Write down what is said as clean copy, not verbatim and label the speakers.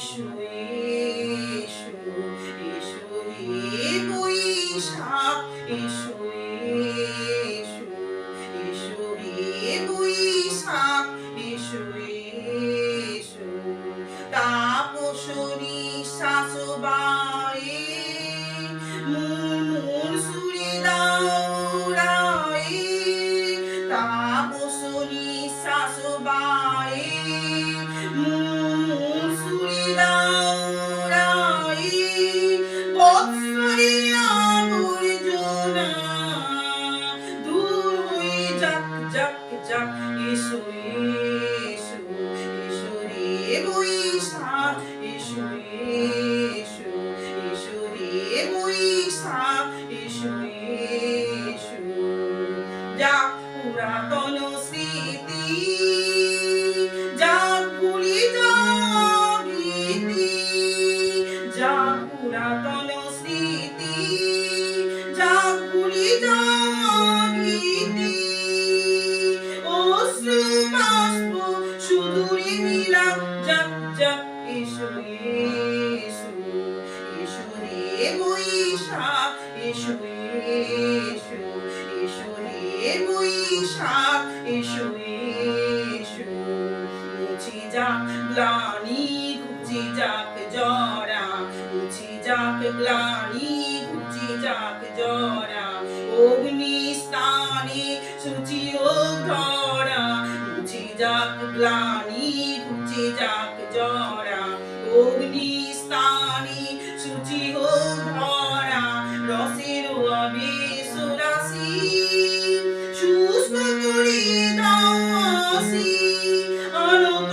Speaker 1: এসো এসো এসো হে বৈশাখ এসো এসো এসো হে বৈশাখ এসো এসো তাপসনী শাসবায়ে মুন সুরি দাউরায়ে তাপসনী শাসবায়ে মুন সুরি দাউরায়ে বৎসরে আবর্জনা দূর হয়ে যাক যাক যাক এসো এসো এসো রে বৈশাখ এসো এসো এসো রে বৈশাখ এসো এসো যাক পুরাতন স্মৃতি যাক ভুলি যাওয়া ভীতি যাক পুরাতন স্মৃতি যাক ভুলি যাওয়া ভীতি অশ্রু বাষ্প সুদূরে মিলাক যাক যাক এসো এসো এসো রে বৈশাখ এসো এসো এসো রে বৈশাখ এসো এসো মুছে যাক গ্লানি ঘুচে যাক জরা মুছে যাক গ্লানি ঘুচে যাক জরা অগ্নি স্থানে সূচি হোক ধরা মুছে যাক গ্লানি ঘুচে যাক জরা অগ্নি স্থানে সূচি হোক ধরা রসের আবেশ রাশি শুষ্ক করে দাও আসি আনত